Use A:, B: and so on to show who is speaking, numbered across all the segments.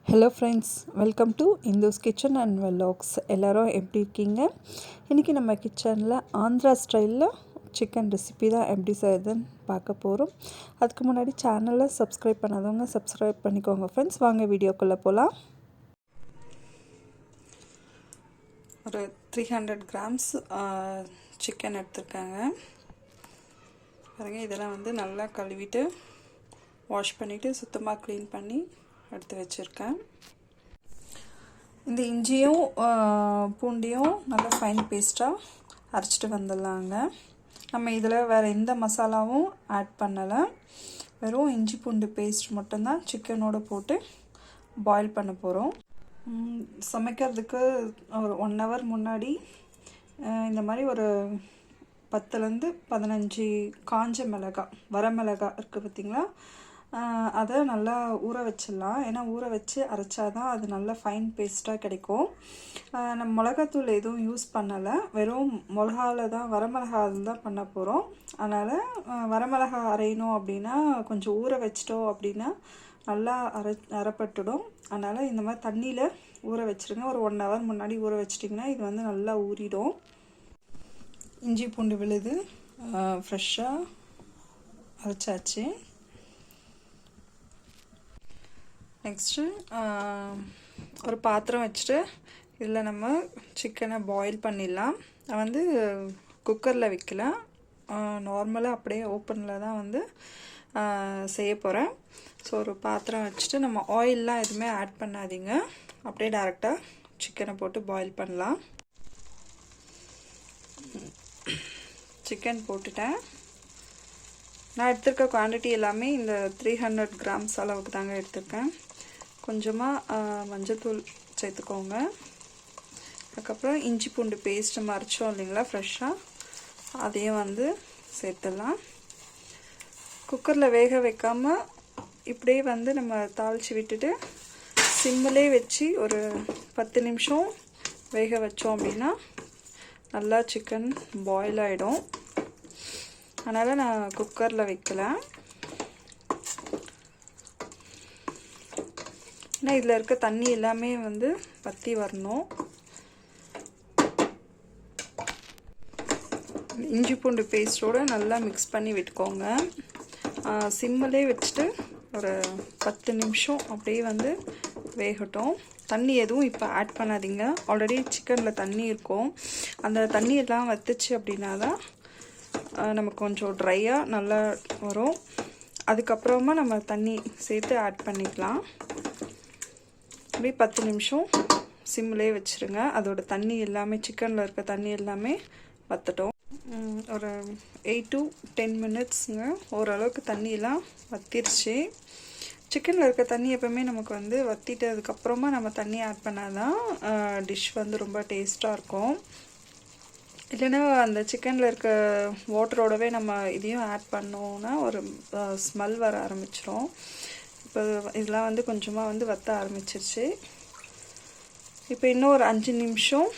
A: Hello friends, welcome to Indhu's kitchen and vlogs. எல்லோரும் எப்படி இருக்கீங்க? இன்றைக்கி நம்ம கிச்சனில் ஆந்திரா ஸ்டைலில் சிக்கன் ரெசிபி தான் எப்படி செய்யுதுன்னு பார்க்க போகிறோம். அதுக்கு முன்னாடி சேனலை சப்ஸ்கிரைப் பண்ணாதவங்க சப்ஸ்கிரைப் பண்ணிக்கோங்க ஃப்ரெண்ட்ஸ். வாங்க வீடியோக்குள்ளே போகலாம். ஒரு 300 கிராம்ஸ் சிக்கன் எடுத்துருக்காங்க பாருங்க. இதெல்லாம் வந்து நல்லா கழுவிட்டு வாஷ் பண்ணிவிட்டு சுத்தமாக க்ளீன் பண்ணி எடுத்து வச்சுருக்கேன். இந்த இஞ்சியும் பூண்டியும் நல்லா ஃபைன் பேஸ்ட்டாக அரைச்சிட்டு வந்துடலாங்க. நம்ம இதில் வேறு எந்த மசாலாவும் ஆட் பண்ணலை. வெறும் இஞ்சி பூண்டு பேஸ்ட் மட்டும்தான் சிக்கனோடு போட்டு பாயில் பண்ண போகிறோம். சமைக்கிறதுக்கு ஒரு 1 hour முன்னாடி இந்த மாதிரி ஒரு 10லேருந்து 15 காஞ்ச மிளகாய், வரமிளகாய் இருக்குது பார்த்திங்களா, அதை நல்லா ஊற வச்சிடலாம். ஏன்னா ஊற வச்சு அரைச்சாதான் அது நல்லா ஃபைன் பேஸ்ட்டாக கிடைக்கும். நம்ம மிளகாத்தூள் எதுவும் யூஸ் பண்ணலை, வெறும் மிளகாவில் தான், வரமிளகாவில் தான் பண்ண போகிறோம். அதனால் வரமிளகா அரையணும் அப்படின்னா கொஞ்சம் ஊற வச்சிட்டோம் அப்படின்னா நல்லா அரைப்பட்டுடும். அதனால் இந்த மாதிரி தண்ணியில் ஊற வச்சுருங்க. ஒரு 1 hour முன்னாடி ஊற வச்சிட்டிங்கன்னா இது வந்து நல்லா ஊறிடும். இஞ்சி பூண்டு விழுது ஃப்ரெஷ்ஷாக அரைச்சாச்சு. நெக்ஸ்ட்டு ஒரு பாத்திரம் வச்சுட்டு இதில் நம்ம சிக்கனை பாயில் பண்ணிடலாம். நான் வந்து குக்கரில் வைக்கல, நார்மலாக அப்படியே ஓப்பனில் தான் வந்து செய்ய போகிறேன். ஸோ ஒரு பாத்திரம் வச்சுட்டு நம்ம ஆயிலெலாம் எதுவுமே ஆட் பண்ணாதீங்க, அப்படியே டேரெக்டாக சிக்கனை போட்டு பாயில் பண்ணலாம். சிக்கன் போட்டுட்டேன். நான் எடுத்திருக்க குவான்டிட்டி எல்லாமே இந்த 300 கிராம்ஸ் அளவுக்கு தாங்க எடுத்திருக்கேன். கொஞ்சமாக மஞ்சத்தூள் சேர்த்துக்கோங்க. அதுக்கப்புறம் இஞ்சி பூண்டு பேஸ்ட் மறைச்சோம் இல்லைங்களா ஃப்ரெஷ்ஷாக, அதையும் வந்து சேர்த்துடலாம். குக்கரில் வேக வைக்காமல் இப்படியே வந்து நம்ம தாளித்து விட்டுட்டு சிம்மிலே வச்சு ஒரு 10 நிமிஷம் வேக வச்சோம் அப்படின்னா நல்லா சிக்கன் பாயில் ஆகிடும். அதனால் நான் குக்கரில் வைக்கல. ஏன்னா இதில் இருக்க தண்ணி எல்லாமே வந்து வற்றி வரணும். இஞ்சி பூண்டு பேஸ்ட்டோடு நல்லா மிக்ஸ் பண்ணி விட்டுக்கோங்க. சிம்மிலே வச்சுட்டு ஒரு 10 நிமிஷம் அப்படியே வந்து வேகட்டும். தண்ணி எதுவும் இப்போ ஆட் பண்ணாதீங்க, ஆல்ரெடி சிக்கனில் தண்ணி இருக்கும். அந்த தண்ணி எல்லாம் வற்றுச்சு அப்படின்னா தான் நமக்கு கொஞ்சம் ட்ரையாக நல்லா வரும். அதுக்கப்புறமா நம்ம தண்ணி சேர்த்து ஆட் பண்ணிக்கலாம். அப்படியே 10 நிமிஷம் சிம்மிலே வச்சுருங்க. அதோட தண்ணி எல்லாமே, சிக்கனில் இருக்க தண்ணி எல்லாமே வற்றட்டும். ஒரு 8 to 10 minutesங்க. ஓரளவுக்கு தண்ணியெல்லாம் வற்றிருச்சு. சிக்கனில் இருக்க தண்ணி எப்போவுமே நமக்கு வந்து வற்றிட்டு அதுக்கப்புறமா நம்ம தண்ணி ஆட் பண்ணால் தான் டிஷ் வந்து ரொம்ப டேஸ்ட்டாக இருக்கும். இல்லைன்னா அந்த சிக்கனில் இருக்க வாட்டரோடவே நம்ம இதையும் ஆட் பண்ணோன்னா ஒரு ஸ்மெல் வர ஆரம்பிச்சிரும். இப்போ இதெல்லாம் வந்து கொஞ்சமாக வந்து வற்ற ஆரம்பிச்சிருச்சு. இப்போ இன்னும் ஒரு 5 நிமிஷம்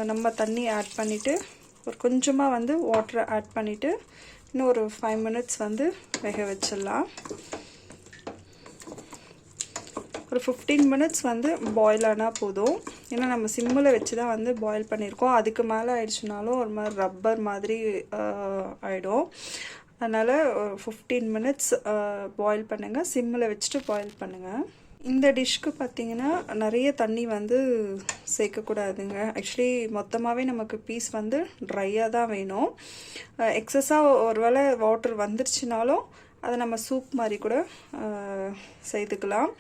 A: நம்ம தண்ணி ஆட் பண்ணிவிட்டு ஒரு கொஞ்சமாக வந்து வாட்டரை ஆட் பண்ணிவிட்டு இன்னும் ஒரு 5 minutes வந்து வேக வச்சிடலாம். ஒரு 15 minutes வந்து பாயில் ஆனால் போதும். ஏன்னா நம்ம சிம்மில் வச்சு தான் வந்து பாயில் பண்ணியிருக்கோம். அதுக்கு மேலே ஆயிடுச்சுனாலும் ஒரு மாதிரி ரப்பர் மாதிரி ஆகிடும். அதனால் 15 minutes பாயில் பண்ணுங்கள், சிம்மில் வச்சுட்டு பாயில் பண்ணுங்கள். இந்த டிஷ்க்கு பார்த்திங்கன்னா நிறைய தண்ணி வந்து சேர்க்கக்கூடாதுங்க. ஆக்சுவலி மொத்தமாகவே நமக்கு பீஸ் வந்து ட்ரையாக தான் வேணும். எக்ஸஸாக ஒரு வேளை வாட்டர் வந்துருச்சுனாலும் அதை நம்ம சூப் மாதிரி கூட செய்துக்கலாம்.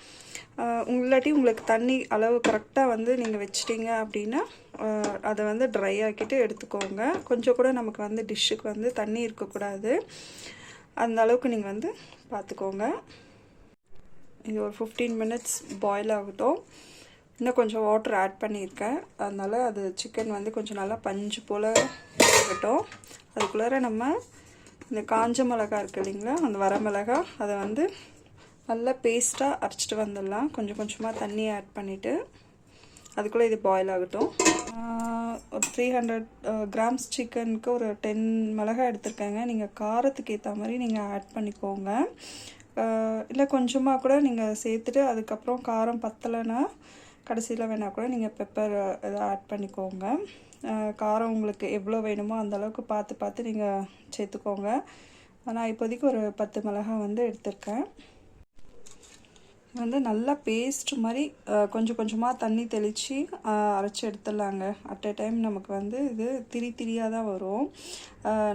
A: இல்லாட்டி உங்களுக்கு தண்ணி அளவு கரெக்டாக வந்து நீங்கள் வச்சிட்டிங்க அப்படின்னா அதை வந்து ட்ரை ஆக்கிட்டு எடுத்துக்கோங்க. கொஞ்சம் கூட நமக்கு வந்து டிஷ்ஷுக்கு வந்து தண்ணி இருக்கக்கூடாது. அந்த அளவுக்கு நீங்கள் வந்து பார்த்துக்கோங்க. இது ஒரு 15 minutes பாயில் ஆகட்டும். இன்னும் கொஞ்சம் வாட்டர் ஆட் பண்ணியிருக்கேன், அதனால் அது சிக்கன் வந்து கொஞ்சம் நல்லா பஞ்சு போல் ஆகட்டும். அதுக்குள்ளார நம்ம இந்த காஞ்ச மிளகா இருக்குது இல்லைங்களா, அந்த வரமிளகா, அதை வந்து நல்லா பேஸ்ட்டாக அரைச்சிட்டு வந்துடலாம். கொஞ்சம் கொஞ்சமாக தண்ணி ஆட் பண்ணிவிட்டு அதுக்குள்ளே இது பாயில் ஆகட்டும். ஒரு 300 கிராம்ஸ் சிக்கனுக்கு ஒரு 10 மிளகாய் எடுத்துருக்கேங்க. நீங்கள் காரத்துக்கு ஏற்ற மாதிரி நீங்கள் ஆட் பண்ணிக்கோங்க. இல்லை கொஞ்சமாக கூட நீங்கள் சேர்த்துட்டு அதுக்கப்புறம் காரம் பத்தலைன்னா கடைசியில் வேணால் கூட நீங்கள் பெப்பர் இதை ஆட் பண்ணிக்கோங்க. காரம் உங்களுக்கு எவ்வளோ வேணுமோ அந்தளவுக்கு பார்த்து நீங்கள் சேர்த்துக்கோங்க. நான் இப்போதைக்கு ஒரு 10 மிளகாய் வந்து எடுத்திருக்கேன். வந்து நல்லா பேஸ்ட் மாதிரி கொஞ்சம் கொஞ்சமாக தண்ணி தெளித்து அரைச்சி எடுத்துடலாங்க. அட் எ டைம் நமக்கு வந்து இது திரியாக தான் வரும்,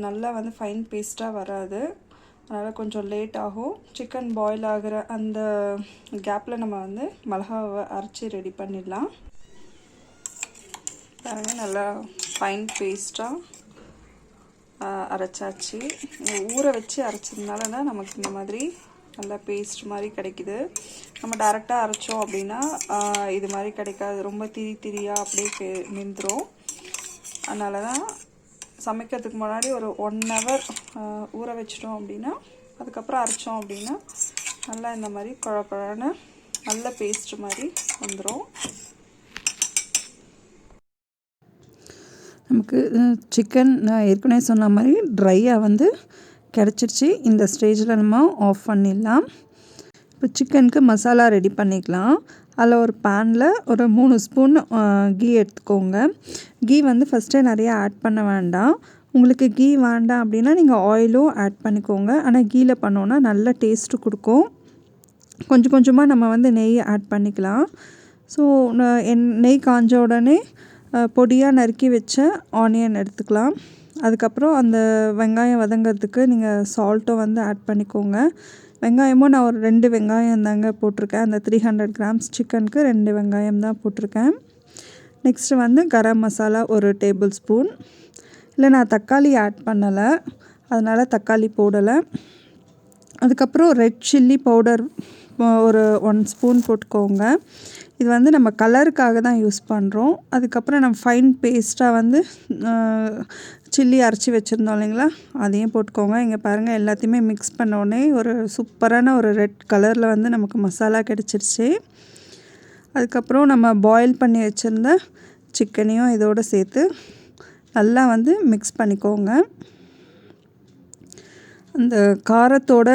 A: நல்லா வந்து ஃபைன் பேஸ்ட்டாக வராது. அதனால் கொஞ்சம் லேட் ஆகும். சிக்கன் பாயில் ஆகிற அந்த கேப்பில் நம்ம வந்து மிளகாவை அரைச்சி ரெடி பண்ணிடலாம். பாருங்க, நல்லா ஃபைன் பேஸ்ட்டாக அரைச்சாச்சு. ஊற வச்சு அரைச்சதுனால தான் நமக்கு இந்த மாதிரி நல்லா பேஸ்ட் மாதிரி கிடைக்குது. நம்ம டைரெக்டாக அரைச்சோம் அப்படின்னா இது மாதிரி கிடைக்காது, ரொம்ப திரியாக அப்படியே நின்றுடும். அதனால தான் சமைக்கிறதுக்கு முன்னாடி ஒரு 1 hour ஊற வச்சிட்டோம் அப்படின்னா அதுக்கப்புறம் அரைச்சோம் அப்படின்னா நல்லா இந்த மாதிரி குழன்னு நல்ல பேஸ்ட் மாதிரி வந்துடும். நமக்கு சிக்கன் நான் ஏற்கனவே சொன்ன மாதிரி ட்ரையாக வந்து கிடச்சிருச்சு. இந்த ஸ்டேஜில் நம்ம ஆஃப் பண்ணிடலாம். இப்போ சிக்கனுக்கு மசாலா ரெடி பண்ணிக்கலாம். அதில் ஒரு பேனில் ஒரு 3 ஸ்பூன் கீ எடுத்துக்கோங்க. கீ வந்து ஃபஸ்ட்டே நிறையா ஆட் பண்ண வேண்டாம். உங்களுக்கு கீ வேண்டாம் அப்படின்னா நீங்கள் ஆயிலும் ஆட் பண்ணிக்கோங்க. ஆனால் கீயில் பண்ணோன்னா நல்ல டேஸ்ட்டு கொடுக்கும். கொஞ்சம் கொஞ்சமாக நம்ம வந்து நெய் ஆட் பண்ணிக்கலாம். ஸோ நெய் காஞ்ச உடனே பொடியாக நறுக்கி வச்ச ஆனியன் எடுத்துக்கலாம். அதுக்கப்புறம் அந்த வெங்காயம் வதங்கிறதுக்கு நீங்கள் சால்ட்டும் வந்து ஆட் பண்ணிக்கோங்க. வெங்காயமும் நான் ஒரு 2 வெங்காயம் தாங்க போட்டிருக்கேன். அந்த 300 grams சிக்கனுக்கு 2 வெங்காயம் தான் போட்டிருக்கேன். நெக்ஸ்ட்டு வந்து கரம் மசாலா ஒரு டேபிள் ஸ்பூன். இல்லை நான் தக்காளி ஆட் பண்ணலை, அதனால் தக்காளி போடலை. அதுக்கப்புறம் ரெட் சில்லி பவுடர் ஒரு 1 ஸ்பூன் போட்டுக்கோங்க. இது வந்து நம்ம கலருக்காக தான் யூஸ் பண்ணுறோம். அதுக்கப்புறம் நம்ம ஃபைன் பேஸ்ட்டாக வந்து சில்லி அரைச்சி வச்சுருந்தோம் இல்லைங்களா, அதையும் போட்டுக்கோங்க. இங்கே பாருங்கள், எல்லாத்தையுமே மிக்ஸ் பண்ணோடனே ஒரு சூப்பரான ஒரு ரெட் கலரில் வந்து நமக்கு மசாலா கிடச்சிருச்சு. அதுக்கப்புறம் நம்ம பாயில் பண்ணி வச்சுருந்த சிக்கனையும் இதோடு சேர்த்து நல்லா வந்து மிக்ஸ் பண்ணிக்கோங்க. அந்த காரத்தோட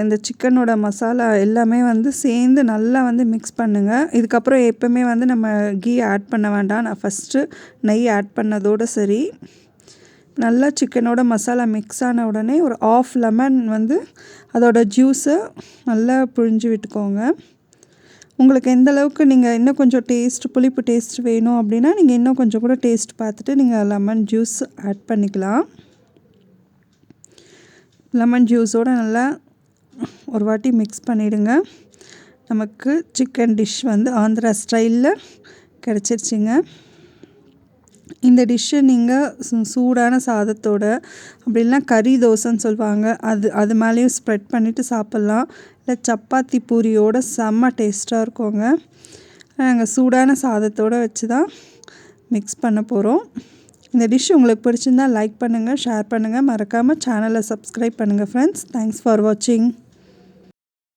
A: இந்த சிக்கனோட மசாலா எல்லாமே வந்து சேர்ந்து நல்லா வந்து மிக்ஸ் பண்ணுங்கள். இதுக்கப்புறம் எப்போவுமே வந்து நம்ம கீ ஆட் பண்ண வேண்டாம். நான் ஃபஸ்ட்டு நெய் ஆட் பண்ணதோடு சரி. நல்லா சிக்கனோட மசாலா மிக்ஸ் ஆன உடனே ஒரு 1/2 லெமன் வந்து அதோட ஜூஸை நல்லா புழிஞ்சு விட்டுக்கோங்க. உங்களுக்கு எந்த அளவுக்கு நீங்கள் இன்னும் கொஞ்சம் புளிப்பு டேஸ்ட் வேணும் அப்படின்னா நீங்கள் இன்னும் கொஞ்சம் கூட டேஸ்ட் பார்த்துட்டு நீங்கள் லெமன் ஜூஸ் ஆட் பண்ணிக்கலாம். லெமன் ஜூஸோடு நல்லா ஒரு வாட்டி மிக்ஸ் பண்ணிவிடுங்க. நமக்கு சிக்கன் டிஷ் வந்து ஆந்திரா ஸ்டைலில் கிடச்சிருச்சிங்க. இந்த டிஷ்ஷை நீங்கள் சூடான சாதத்தோட அப்படி இல்லைனா கறி தோசைன்னு சொல்லுவாங்க, அது மேலேயும் ஸ்ப்ரெட் பண்ணிவிட்டு சாப்பிட்லாம். இல்லை சப்பாத்தி பூரியோட செம்ம டேஸ்ட்டாக இருக்குங்க. நாங்கள் சூடான சாதத்தோடு வச்சு தான் மிக்ஸ் பண்ண போகிறோம். இந்த டிஷ் உங்களுக்கு பிடிச்சிருந்தால் லைக் பண்ணுங்கள், ஷேர் பண்ணுங்கள், மறக்காமல் சேனலை சப்ஸ்கிரைப் பண்ணுங்கள் ஃப்ரெண்ட்ஸ். தேங்க்ஸ் ஃபார் வாட்சிங்.